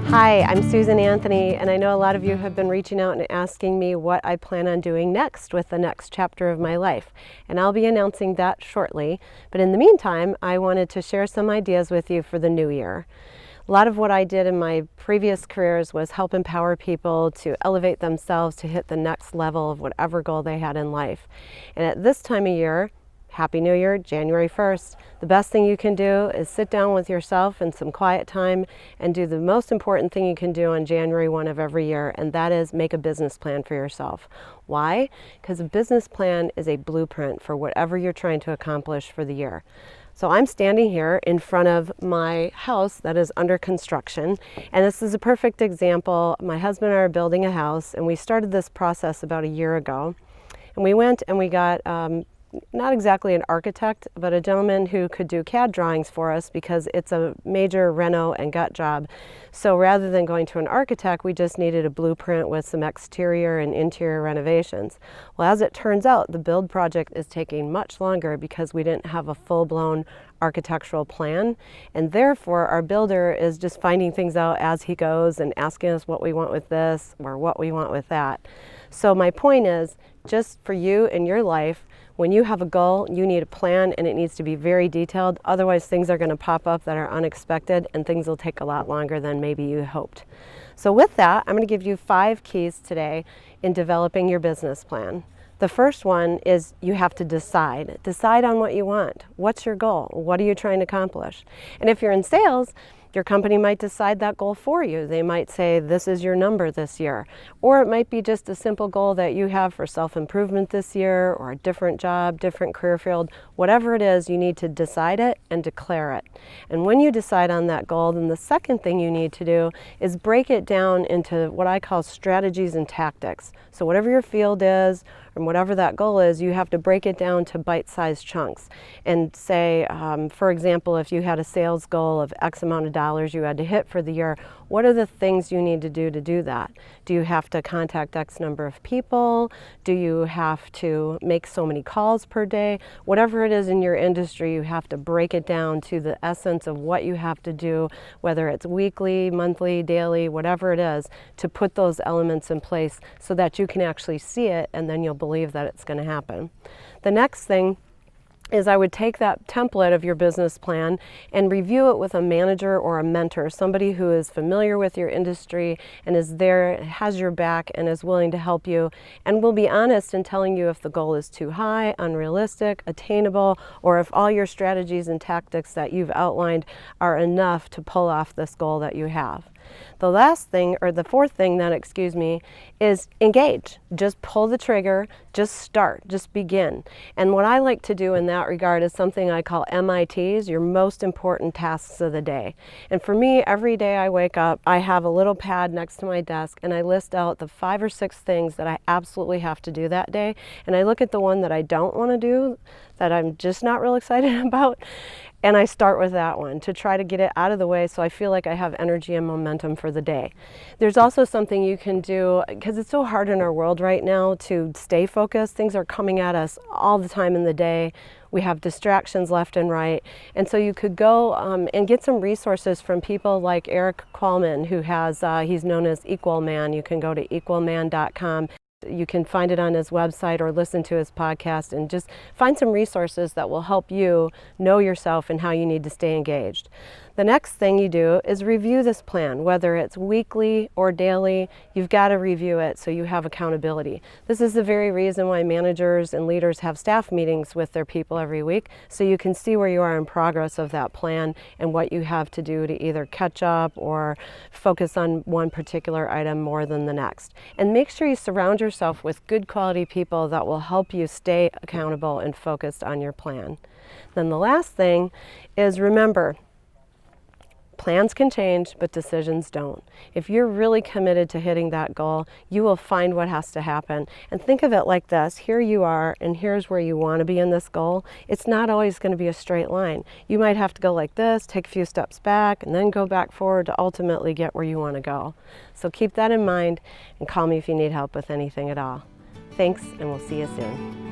Hi, I'm Susan Anthony, and I know a lot of you have been reaching out and asking me what I plan on doing next with the next chapter of my life, and I'll be announcing that shortly. But in the meantime, I wanted to share some ideas with you for the new year. A lot of what I did in my previous careers was help empower people to elevate themselves to hit the next level of whatever goal they had in life. And at this time of year, Happy New Year, January 1st. The best thing you can do is sit down with yourself in some quiet time and do the most important thing you can do on January 1 of every year, and that is make a business plan for yourself. Why? Because a business plan is a blueprint for whatever you're trying to accomplish for the year. So I'm standing here in front of my house that is under construction, and this is a perfect example. My husband and I are building a house, and we started this process about a year ago. And we went and we got not exactly an architect, but a gentleman who could do CAD drawings for us because it's a major reno and gut job. So rather than going to an architect, we just needed a blueprint with some exterior and interior renovations. Well, as it turns out, the build project is taking much longer because we didn't have a full-blown architectural plan, and therefore our builder is just finding things out as he goes and asking us what we want with this or what we want with that. So my point is, just for you in your life, when you have a goal, you need a plan, and it needs to be very detailed. Otherwise, things are going to pop up that are unexpected, and things will take a lot longer than maybe you hoped. So with that, I'm going to give you 5 keys today in developing your business plan. The first one is you have to decide. Decide on what you want. What's your goal? What are you trying to accomplish? And if you're in sales, your company might decide that goal for you. They might say, this is your number this year. Or it might be just a simple goal that you have for self-improvement this year, or a different job, different career field. Whatever it is, you need to decide it and declare it. And when you decide on that goal, then the second thing you need to do is break it down into what I call strategies and tactics. So whatever your field is, and whatever that goal is, you have to break it down to bite-sized chunks and say, for example, if you had a sales goal of X amount of dollars you had to hit for the year, what are the things you need to do that? Do you have to contact X number of people? Do you have to make so many calls per day? Whatever it is in your industry, you have to break it down to the essence of what you have to do, whether it's weekly, monthly, daily, whatever it is, to put those elements in place so that you can actually see it, and then you'll believe that it's going to happen. The next thing is I would take that template of your business plan and review it with a manager or a mentor, somebody who is familiar with your industry and is there, has your back, and is willing to help you, and will be honest in telling you if the goal is too high, unrealistic, attainable, or if all your strategies and tactics that you've outlined are enough to pull off this goal that you have. The last thing, or the fourth thing then, is engage. Just pull the trigger, just start, just begin. And what I like to do in that regard is something I call MITs, your most important tasks of the day. And for me, every day I wake up, I have a little pad next to my desk, and I list out the 5 or 6 things that I absolutely have to do that day. And I look at the one that I don't want to do, that I'm just not real excited about, and I start with that one to try to get it out of the way so I feel like I have energy and momentum for the day. There's also something you can do, because it's so hard in our world right now to stay focused. Things are coming at us all the time in the day. We have distractions left and right. And so you could go and get some resources from people like Eric Qualman, who has, he's known as Equal Man. You can go to equalman.com. You can find it on his website or listen to his podcast, and just find some resources that will help you know yourself and how you need to stay engaged. The next thing you do is review this plan, whether it's weekly or daily. You've got to review it so you have accountability. This is the very reason why managers and leaders have staff meetings with their people every week, so you can see where you are in progress of that plan and what you have to do to either catch up or focus on one particular item more than the next. And make sure you surround yourself with good quality people that will help you stay accountable and focused on your plan. Then the last thing is, remember, plans can change, but decisions don't. If you're really committed to hitting that goal, you will find what has to happen. And think of it like this. Here you are, and here's where you want to be in this goal. It's not always going to be a straight line. You might have to go like this, take a few steps back, and then go back forward to ultimately get where you want to go. So keep that in mind, and call me if you need help with anything at all. Thanks, and we'll see you soon.